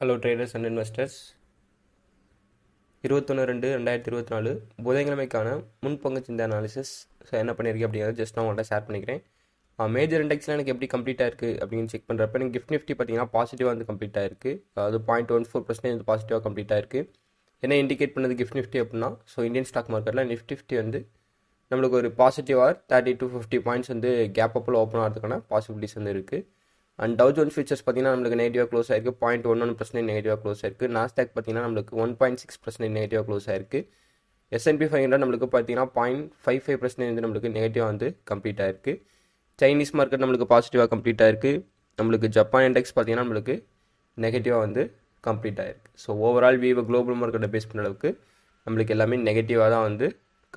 Hello traders and investors. 21/2/2024 புதன்கிழமைக்கான முன்பங்குச்சந்தை analysis என்ன பண்ணியிருக்கேன் அப்படிங்கிறத ஜஸ்ட் நான் உங்கள்கிட்ட ஷேர் பண்ணிக்கிறேன். மேஜர் இண்டெக்ஸ்லாம் எனக்கு எப்படி கம்ப்ளீட் ஆயிருக்கு அப்படின்னு செக் பண்ணுறப்ப எனக்கு கிஃப்ட் நிஃப்டி பார்த்தீங்கன்னா பாசிட்டிவாக வந்து கம்ப்ளீட் ஆயிருக்கு. அது 0.14% வந்து பாசிட்டிவாக கம்ப்ளீட் ஆயிருக்கு. என்ன இண்டிகேட் பண்ணது கிஃப்ட் நிஃப்டி அப்படின்னா, ஸோ இந்தியன் ஸ்டாக் மார்க்கெட்டில் நிஃப்டி வந்து நம்மளுக்கு ஒரு பாசிட்டிவாக 30 to 50 பாயிண்ட்ஸ் வந்து கேப் அப்பில் ஓப்பன் ஆகிறதுக்கான பாசிபிலிட்டிஸ் வந்து இருக்குது. அண்ட் டவ் ஜோன்ஸ் ஃபியூச்சர்ஸ் பார்த்தீங்கன்னா நம்மளுக்கு நெகட்டிவாக க்ளோஸ் ஆயிருக்கு, 0.11% நெகட்டிவாக க்ளோஸ் ஆயிருக்கு. நாஸ்டாக் பார்த்தீங்கன்னா நம்மளுக்கு 1.6% நெகட்டிவாக க்ளோஸ் ஆயிருக்கு. S&P 500 நம்மளுக்கு பார்த்தீங்கன்னா 0.55% வந்து நம்மளுக்கு நெகட்டிவாக வந்து கம்ப்ளீட் ஆயிருக்கு. சைனீஸ் மார்க்கெட் நம்மளுக்கு பாசிட்டிவாக கம்ப்ளீட் ஆயிருக்கு. நம்மளுக்கு ஜப்பான் இண்டெக்ஸ் பார்த்தீங்கன்னா நம்மளுக்கு நெகட்டிவாக வந்து கம்ப்ளீட் ஆயிருக்கு. ஸோ ஓவரால் வியூ குளோபல் மார்க்கெட்டை பேஸ் பண்ண அளவுக்கு நம்மளுக்கு எல்லாமே நெகட்டிவாக தான் வந்து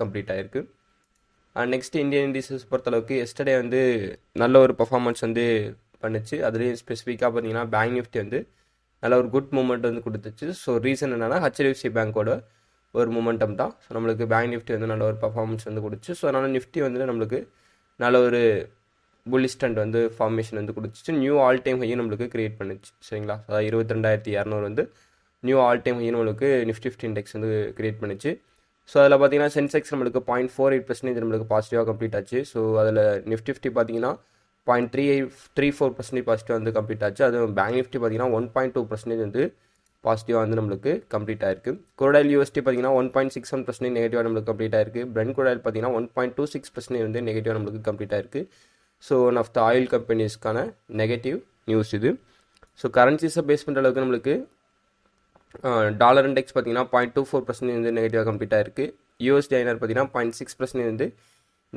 கம்ப்ளீட் ஆயிருக்கு. அண்ட் நெக்ஸ்ட் இந்தியன் இண்டீசஸ் பொறுத்தளவுக்கு எஸ்டர்டே வந்து நல்ல ஒரு பர்ஃபார்மன்ஸ் வந்து பண்ணுச்சு. அதுலேயும் ஸ்பெசிஃபிக்காக பார்த்தீங்கன்னா பேங்க் நிஃப்டி வந்து நல்ல ஒரு குட் மூமெண்ட் வந்து கொடுத்துச்சு. ஸோ ரீசன் என்னன்னா HDFC பேங்கோட ஒரு மூமெண்டம் தான். ஸோ நம்மளுக்கு பேங்க் நிஃப்டி வந்து நல்ல ஒரு பர்ஃபார்மன்ஸ் வந்து கொடுத்துச்சு. ஸோ அதனால் நிஃப்டி வந்து நம்மளுக்கு நல்ல ஒரு புல்லிஷ் ட்ரெண்ட் வந்து ஃபார்மேஷன் வந்து கொடுத்துச்சு. நியூ ஆல் டைம் ஹையும் நம்மளுக்கு கிரியேட் பண்ணுச்சு. சரிங்களா? அதாவது 22,200 வந்து நியூ ஆல் டைம் ஹையும் நம்மளுக்கு நிஃப்டி 50 இண்டெக்ஸ் வந்து கிரியேட் பண்ணுச்சு. ஸோ அதில் பார்த்தீங்கன்னா சென்செக்ஸ் நம்மளுக்கு 0.48% நம்மளுக்கு பாசிட்டிவாக கம்ப்ளீட் ஆச்சு. ஸோ அதில் நிஃப்டி 50 பார்த்தீங்கன்னா 0.34% பாசிட்டிவாக வந்து கம்ப்ளீட் ஆச்சு. அதுவும் பேங்க் நிஃப்டி பார்த்தீங்கன்னா 1.2% வந்து பாசிட்டிவாக வந்து நம்மளுக்கு கம்ப்ளீட் ஆயிருக்கு. குரோடைல் யூஎஸ்டி பார்த்தீங்கன்னா 1.61% நெகட்டிவாக நம்மளுக்கு கம்ப்ளீட் ஆயிருக்கு. பிரெண்ட் குரோடைல் பார்த்தீங்கன்னா 1.26% வந்து நெகட்டிவாக நம்மளுக்கு கம்ப்ளீட் ஆயிருக்கு. So one of the oil கம்பெனிஸ்க்கான நெகட்டிவ் நியூஸ் இது. ஸோ கரன்சிஸை பேஸ் பண்ணுற அளவுக்கு நம்மளுக்கு டாலர் இண்டெக்ஸ் பார்த்தீங்கன்னா 0.24% வந்து நெகட்டிவாக கம்ப்ளீட் ஆயிருக்கு. யூஎஸ்டி ஐனர் பார்த்தீங்கன்னா 0.6% வந்து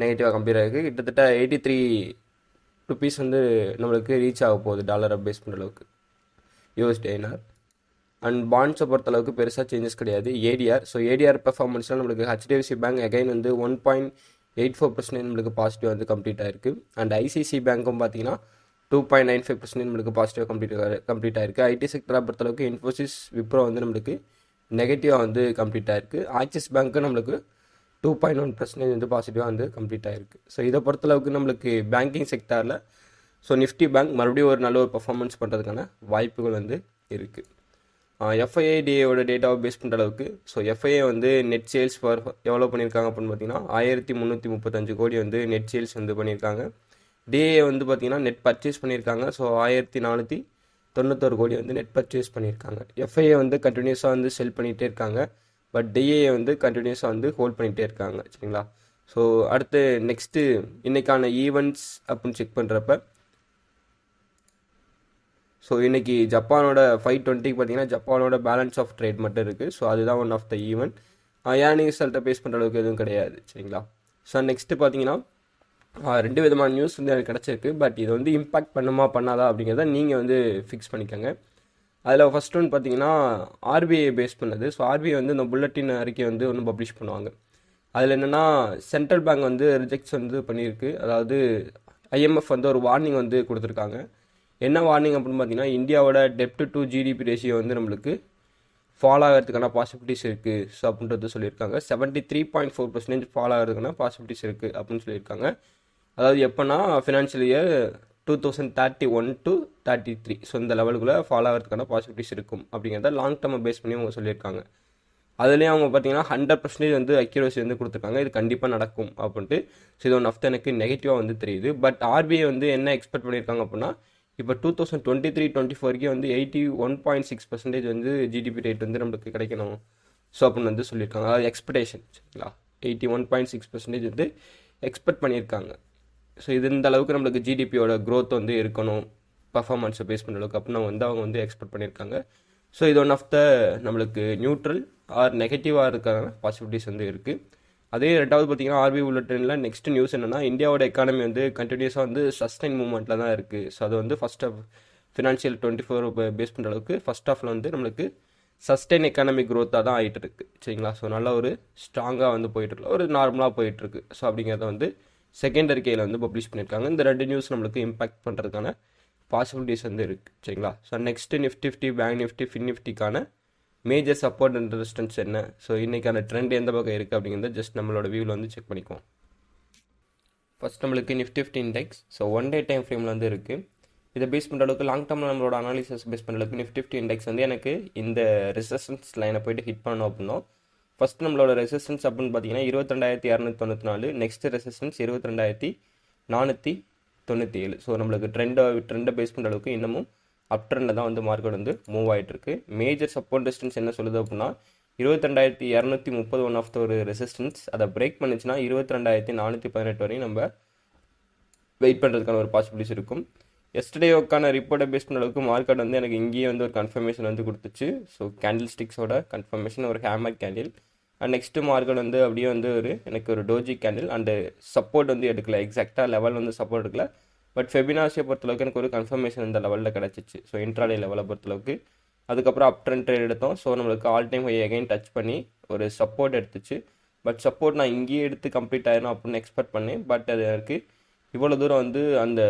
நெகட்டிவாக கம்ப்ளீட் ஆயிருக்கு. கிட்டத்தட்ட 83 ருபீஸ் வந்து நம்மளுக்கு ரீச் ஆக போகுது டாலரை பேஸ் பண்ணுற அளவுக்கு யூஎஸ்டி ஐனர். அண்ட் பாண்ட்ஸை பொறுத்தளவுக்கு பெருசாக சேஞ்சஸ் கிடையாது. ஏடிஆர், ஸோ ஏடிஆர் பெர்ஃபார்மன்ஸில் நம்மளுக்கு HDFC பேங்க் அகைன் வந்து 1.84% நம்மளுக்கு பாசிட்டிவ் வந்து கம்ப்ளீட் ஆயிருக்கு. அண்ட் ஐசிசி பேங்க்கும் பார்த்தீங்கன்னா 2.95% நம்மளுக்கு பாசிட்டிவாக கம்ப்ளீட் ஆயிருக்கு. ஐடி செக்டரை பொறுத்தளவுக்கு இன்ஃபோசிஸ், விப்ரோ வந்து நம்மளுக்கு நெகட்டிவாக வந்து கம்ப்ளீட் ஆயிருக்கு. ஆக்சிஸ் பேங்க்கு நம்மளுக்கு 2.1% வந்து பாசிட்டிவாக வந்து கம்ப்ளீட் ஆயிருக்கு. ஸோ இதை பொறுத்தளவுக்கு நம்மளுக்கு பேங்கிங் செக்டாரில் ஸோ நிஃப்டி பேங்க் மறுபடியும் ஒரு நல்ல ஒரு பர்ஃபார்மன்ஸ் பண்ணுறதுக்கான வாய்ப்புகள் வந்து இருக்குது. FIIDAவோட டேட்டாவை பேஸ் பண்ணுற அளவுக்கு ஸோ FII வந்து நெட் சேல்ஸ் எவ்வளோ பண்ணியிருக்காங்க அப்படின்னு பார்த்தீங்கன்னா 1335 கோடி வந்து நெட் சேல்ஸ் வந்து பண்ணியிருக்காங்க. DA வந்து பார்த்தீங்கன்னா நெட் பர்ச்சேஸ் பண்ணியிருக்காங்க. ஸோ 1491 கோடி வந்து நெட் பர்ச்சேஸ் பண்ணியிருக்காங்க. FII வந்து கண்டினியூஸாக வந்து செல் பண்ணிகிட்டே இருக்காங்க. பட் DA வந்து கண்டினியூஸாக வந்து ஹோல்ட் பண்ணிகிட்டே இருக்காங்க. சரிங்களா? ஸோ அடுத்து நெக்ஸ்ட்டு இன்றைக்கான ஈவெண்ட்ஸ் அப்படின்னு செக் பண்ணுறப்ப ஸோ இன்றைக்கி ஜப்பானோட 520 பார்த்தீங்கன்னா ஜப்பானோட பேலன்ஸ் ஆஃப் ட்ரேட் மட்டும் இருக்குது. ஸோ அதுதான் one of the event. Earning ரிசல்ட்டை பேஸ் பண்ணுற அளவுக்கு எதுவும் கிடையாது. சரிங்களா? ஸோ நெக்ஸ்ட்டு பார்த்தீங்கன்னா 2 விதமான நியூஸ் வந்து எனக்கு கிடச்சிருக்கு. பட் இது வந்து இம்பாக்ட் பண்ணுமா பண்ணாதா அப்படிங்கிறத நீங்கள் வந்து ஃபிக்ஸ் பண்ணிக்கோங்க. அதில் ஃபஸ்ட் ஒன்று பார்த்தீங்கன்னா RBI பேஸ் பண்ணது. ஸோ RBI வந்து இந்த புல்லட்டின் அறிக்கை வந்து ஒன்று பப்ளிஷ் பண்ணுவாங்க. அதில் என்னென்னா சென்ட்ரல் பேங்க் வந்து ரிஜெக்ட்ஸ் வந்து பண்ணியிருக்கு. அதாவது IMF வந்து ஒரு வார்னிங் வந்து கொடுத்துருக்காங்க. என்ன வார்னிங் அப்படின்னு பார்த்தீங்கன்னா இந்தியாவோட டெப்ட் டு GDP ரேஷியோ வந்து நம்மளுக்கு ஃபால் ஆகிறதுக்கான பாசிபிலிட்டிஸ் இருக்குது. ஸோ அப்படின்றது சொல்லியிருக்காங்க. 73.4% ஃபால் ஆகிறதுக்கான பாசிபிலிட்டிஸ் இருக்குது அப்படின்னு சொல்லியிருக்காங்க. அதாவது எப்போனா ஃபினான்ஷியல் இயர் 2031 to 33 ஸோ இந்த லெவலுக்குள்ளே ஃபாலோ ஆகிறதுக்கான பாசிபிலிட்டிஸ் இருக்கும் அப்படிங்கிறத லாங் டேர்மை பேஸ் பண்ணி அவங்க சொல்லியிருக்காங்க. அதுலேயும் அவங்க பார்த்தீங்கன்னா 100% வந்து அக்யூரசி வந்து கொடுத்துருக்காங்க. இது கண்டிப்பாக நடக்கும் அப்படின்ட்டு. ஸோ இது ஒன் ஆஃப் த எனக்கு நெகட்டிவாக வந்து தெரியுது. பட் RBI வந்து என்ன எக்ஸ்பெக்ட் பண்ணியிருக்காங்க அப்படின்னா இப்போ 2023-24 வந்து 81.6% வந்து GDP ரேட் வந்து நம்மளுக்கு கிடைக்கணும். ஸோ அப்படின்னு வந்து சொல்லியிருக்காங்க. அதாவது எக்ஸ்பெக்டேஷன். சரிங்களா? 81.6% வந்து எக்ஸ்பெக்ட் பண்ணியிருக்காங்க. ஸோ இது இந்த அளவுக்கு நம்மளுக்கு ஜிடிபியோட க்ரோத் வந்து இருக்கணும் பர்ஃபார்மன்ஸை பேஸ் பண்ணுற அளவுக்கு அப்படின்னு வந்து அவங்க வந்து எக்ஸ்பெக்ட் பண்ணியிருக்காங்க. ஸோ இது ஒன் ஆஃப் த நம்மளுக்கு நியூட்ரல் ஆர் நெகட்டிவாக இருக்கிற பாசிபிலிட்டிஸ் வந்து இருக்குது. அதே ரெண்டாவது பார்த்தீங்கன்னா RBI புல்லட்டினில் நெக்ஸ்ட் நியூஸ் என்னென்னா இந்தியாவோட எக்கானமி வந்து கண்டினியூஸாக வந்து சஸ்டைன் மூவ்மெண்ட்டில் தான் இருக்குது. ஸோ அது வந்து ஃபஸ்ட் ஆஃப் ஃபினான்ஷியல் 24 பேஸ் பண்ணுற அளவுக்கு ஃபஸ்ட் ஆஃபில் வந்து நம்மளுக்கு சஸ்டைன் எக்கானமிக் க்ரோத்தாக தான் ஆகிட்டு இருக்குது. சரிங்களா? ஸோ நல்ல ஒரு ஸ்ட்ராங்காக வந்து போயிட்டுருக்கு, ஒரு நார்மலாக போயிட்டுருக்கு. ஸோ அப்படிங்கிறத வந்து செகண்ட் அறிக்கையில் வந்து பப்ளிஷ் பண்ணியிருக்காங்க. இந்த 2 நியூஸ் நம்மளுக்கு இம்பாக்ட் பண்ணுறதுக்கான பாசிபிலிட்டிஸ் வந்து இருக்குது. சரிங்களா? So next Nifty, bank Nifty, fin நிஃப்டிக்கான மேஜர் சப்போர்ட் அண்ட் ரெசிஸ்டன்ஸ் என்ன, ஸோ இன்றைக்கான ட்ரெண்ட் எந்த பக்கம் இருக்குது அப்படிங்கிறத ஜஸ்ட் நம்மளோட வியூவில் வந்து செக் பண்ணிக்குவோம். ஃபஸ்ட் நம்மளுக்கு Nifty 50 index so 1 day time ஃப்ரேமில் வந்து இருக்குது. இதை பேஸ் பண்ணுற அளவுக்கு லாங் டேர்மில் நம்மளோட அனாலிசிஸ் பேஸ் பண்ணுற அளவுக்கு நிஃப்டி 50 இண்டெக்ஸ் வந்து எனக்கு இந்த ரெசிஸ்டன்ஸ் லைனை போய்ட்டு ஹிட் பண்ணணும் அப்படின்னா ஃபஸ்ட் நம்மளோட ரெசிஸ்டன்ஸ் அப்படின்னு பார்த்தீங்கன்னா 22,294, நெக்ஸ்ட் ரெசிஸ்டன்ஸ் 22,497. ஸோ நம்மளுக்கு ட்ரெண்டை பேஸ் பண்ணுற அளவுக்கு இன்னமும் அப் ட்ரெண்டில் தான் வந்து மார்க்கெட் வந்து மூவ் ஆகிட்டு இருக்கு. மேஜர் சப்போர்ட் டிஸ்டன்ஸ் என்ன சொல்லுது அப்படின்னா 22,230 ஒன் ஆஃப் த ஒரு ரெசிஸ்டன்ஸ். அதை பிரேக் பண்ணிச்சுன்னா 22,418 வரையும் நம்ம வெயிட் பண்ணுறதுக்கான ஒரு பாசிபிலிட்டிஸ் இருக்கும். எஸ்டர்டேவுக்கான ரிப்போர்ட்டை பேஸ் பண்ண அளவுக்கு மார்க்கெட் வந்து எனக்கு இங்கேயே வந்து ஒரு கன்ஃபர்மேஷன் வந்து கொடுத்துச்சு. ஸோ கேண்டில் ஸ்டிக்ஸோட கன்ஃபர்மேஷன், ஒரு hammer candle. And next market வந்து அப்படியே வந்து எனக்கு ஒரு டோஜி கேண்டில் அண்டு சப்போர்ட் வந்து எடுக்கல, எக்ஸாக்டாக லெவல் வந்து சப்போர்ட் எடுக்கல. பட் ஃபெபினாசியை பொறுத்தளவுக்கு எனக்கு ஒரு கன்ஃபர்மேஷன் இந்த லெவலில் கிடச்சிச்சு. ஸோ இன்ட்ராடே லெவலை பொறுத்தளவுக்கு அதுக்கப்புறம் அப் ட்ரெண்ட் ட்ரேட் எடுத்தோம். ஸோ நம்மளுக்கு all time high again touch பண்ணி ஒரு சப்போர்ட் எடுத்துச்சு. பட் சப்போர்ட் நான் இங்கேயே எடுத்து கம்ப்ளீட் ஆயிடும் அப்படின்னு எக்ஸ்பெக்ட் பண்ணேன். பட் அது எனக்கு இவ்வளோ தூரம் வந்து அந்த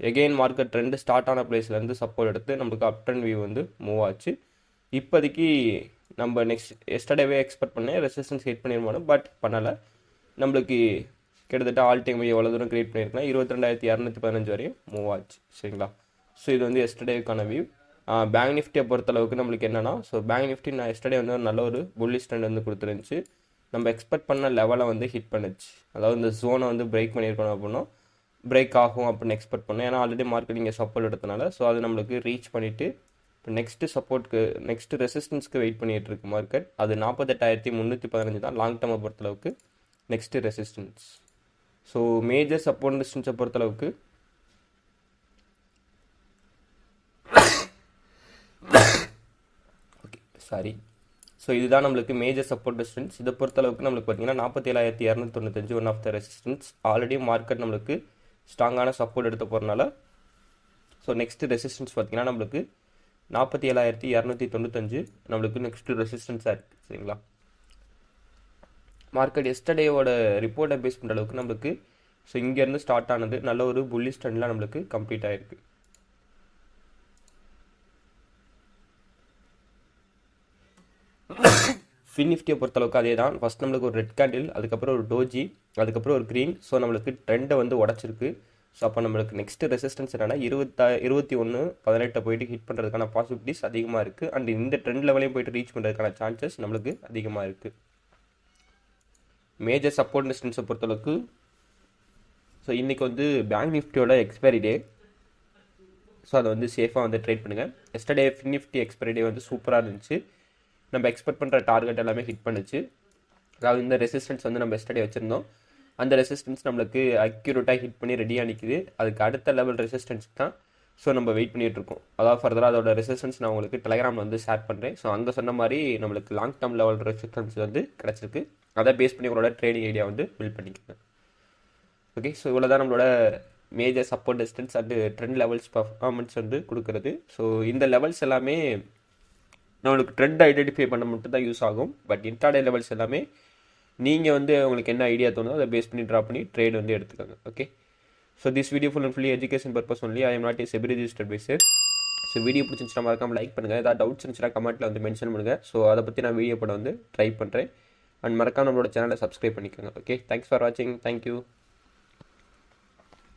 எகெயின் மார்க்கெட் ட்ரெண்டு ஸ்டார்ட் ஆன பிளேஸ்லேருந்து சப்போர்ட் எடுத்து நம்மளுக்கு அப் ட்ரெண்ட் வியூ வந்து மூவ் ஆச்சு. இப்போதைக்கு நம்ம எஸ்டர்டேவே எக்ஸ்பெக்ட் பண்ணேன் ரெசிஸ்டன்ஸ் ஹிட் பண்ணிருமானு, பட் பண்ணலை. நம்மளுக்கு கிட்டத்தட்ட ஆல் டைம் எவ்வளோ தூரம் கிரியேட் பண்ணியிருக்கலாம், 22,215 வரையும் மூவ் ஆச்சு. சரிங்களா? ஸோ இது வந்து எஸ்டர்டேக்கான வியூ. பேங்க் நிஃப்டியை பொறுத்தளவுக்கு நம்மளுக்கு என்னென்னா, ஸோ பேங்க் நிஃப்டி நான் எஸ்டர்டே வந்து ஒரு நல்ல ஒரு புல்லிஷ் ட்ரெண்ட் வந்து கொடுத்துருந்துச்சு. நம்ம எக்ஸ்பெக்ட் பண்ண லெவலை வந்து ஹிட் பண்ணுச்சு. அதாவது இந்த ஜோனை வந்து பிரேக் பண்ணியிருக்கணும் அப்படின்னா பிரேக் ஆகும் அப்படின்னு எக்ஸ்பெக்ட் பண்ணேன். ஏன்னா ஆல்ரெடி மார்க்கெட் இங்கே சப்போர்ட் எடுத்தனால. ஸோ அது நம்மளுக்கு ரீச் பண்ணிவிட்டு இப்போ நெக்ஸ்ட்டு சப்போர்ட்க்கு நெக்ஸ்ட்டு ரெசிஸ்டன்ஸ்க்கு வெயிட் பண்ணிகிட்டு இருக்கு மார்க்கெட். அது 48,315 தான் லாங் டேர்மை பொறுத்தளவுக்கு next resistance. So major support டிஸ்டன்ஸை பொறுத்தளவுக்கு ஓகே சாரி. ஸோ இதுதான் நம்மளுக்கு மேஜர் சப்போர்ட் டிஸ்டன்ஸ். இதை பொறுத்தளவுக்கு நம்மளுக்கு பார்த்தீங்கன்னா 47,295 one of the resistance. Already market நம்மளுக்கு ஸ்ட்ராங்கான சப்போர்ட் எடுத்து போகிறனால ஸோ நெக்ஸ்ட்டு ரெசிஸ்டன்ஸ் பார்த்தீங்கன்னா நம்மளுக்கு 47,295 நம்மளுக்கு நெக்ஸ்ட்டு ரெசிஸ்டன்ஸாக இருக்குது. சரிங்களா? மார்க்கெட் எஸ்டர்டேவோட ரிப்போர்ட்டை பேஸ் பண்ணுற அளவுக்கு நம்மளுக்கு ஸோ இங்கேருந்து ஸ்டார்ட் ஆனது நல்ல ஒரு புல்லிஷ் ட்ரெண்ட்லாம் நம்மளுக்கு கம்ப்ளீட் ஆகிருக்கு. ஃபின் நிஃப்டியை பொறுத்தளவுக்கு அதே தான். ஃபஸ்ட் நம்மளுக்கு ஒரு ரெட் கேண்டில், அதுக்கப்புறம் ஒரு டோஜி, அதுக்கப்புறம் ஒரு க்ரீன். ஸோ நம்மளுக்கு ட்ரெண்டை வந்து உடச்சிருக்கு. ஸோ அப்போ நம்மளுக்கு நெக்ஸ்ட்டு ரெசிஸ்டன்ஸ் என்னென்னா 21,18 போயிட்டு ஹிட் பண்ணுறதுக்கான பாசிபிலிட்டிஸ் அதிகமாக இருக்குது. அண்ட் இந்த ட்ரெண்ட் லெவலையும் போயிட்டு ரீச் பண்ணுறதுக்கான சான்சஸ் நம்மளுக்கு அதிகமாக இருக்குது. மேஜர் சப்போர்ட் டிஸ்டன்ஸை பொறுத்தளவுக்கு ஸோ இன்றைக்கி வந்து பேங்க் நிஃப்டியோட எக்ஸ்பைரி டே. ஸோ அதை வந்து சேஃபாக வந்து ட்ரேட் பண்ணுங்கள். எஸ்டர்டே ஃபின் நிஃப்டி எக்ஸ்பைரி டே வந்து சூப்பராக இருந்துச்சு. நம்ம எக்ஸ்பெக்ட் பண்ணுற டார்கெட் எல்லாமே ஹிட் பண்ணுச்சு. அதாவது இந்த ரெசிஸ்டன்ஸ் வந்து நம்ம எஸ்டர்டே வச்சுருந்தோம். அந்த ரெசிஸ்டன்ஸ் நம்மளுக்கு அக்யூரேட்டாக ஹிட் பண்ணி ரெடியாக நிற்குது. அதுக்கு அடுத்த லெவல் ரெசிஸ்டன்ஸ் தான் ஸோ நம்ம வெயிட் பண்ணிகிட்டு இருக்கோம். அதாவது ஃபர்தராக அதோட ரெசிஸ்டன்ஸ் நான் உங்களுக்கு டெலகிராமில் வந்து ஷேர் பண்ணுறேன். ஸோ அங்கே சொன்ன மாதிரி நம்மளுக்கு லாங் டேர்ம் லெவல் ரெசிஸ்டன்ஸ் வந்து கிடச்சிருக்கு. அதை பேஸ் பண்ணி உங்களோட ட்ரேடிங் ஐடியா வந்து பில்ட் பண்ணிக்கோங்க. ஓகே, ஸோ இவ்வளோ தான் நம்மளோட major support distance and trend levels performance வந்து கொடுக்குறது. ஸோ இந்த லெவல்ஸ் எல்லாமே நம்மளுக்கு ட்ரெண்ட் ஐடென்டிஃபை பண்ண மட்டும் தான் யூஸ் ஆகும். பட் இன்ட்ராடே லெவல்ஸ் எல்லாமே நீங்கள் வந்து உங்களுக்கு என்ன ஐடியா தோணுதோ அதை பேஸ் பண்ணி ட்ரா பண்ணி ட்ரேட் வந்து எடுத்துக்காங்க. Okay, so this video full and fully education purpose only. I am not a SEBI registered advisor. So video பிடிச்சிருந்துச்சுன்னா மறக்காம லைக் பண்ணுங்கள். ஏதாவது டவுட்ஸ் இருந்துச்சுன்னா கமெண்ட்டில் வந்து மென்ஷன் பண்ணுங்கள். ஸோ அதை பற்றி நான் வீடியோ போட வந்து ட்ரை பண்ணுறேன். அண்ட் மறக்காம நம்மளோட சேனலை சப்ஸ்கிரைப் பண்ணிக்கோங்க. ஓகே, தேங்க்ஸ் ஃபார் வாட்சிங். தேங்க்யூ.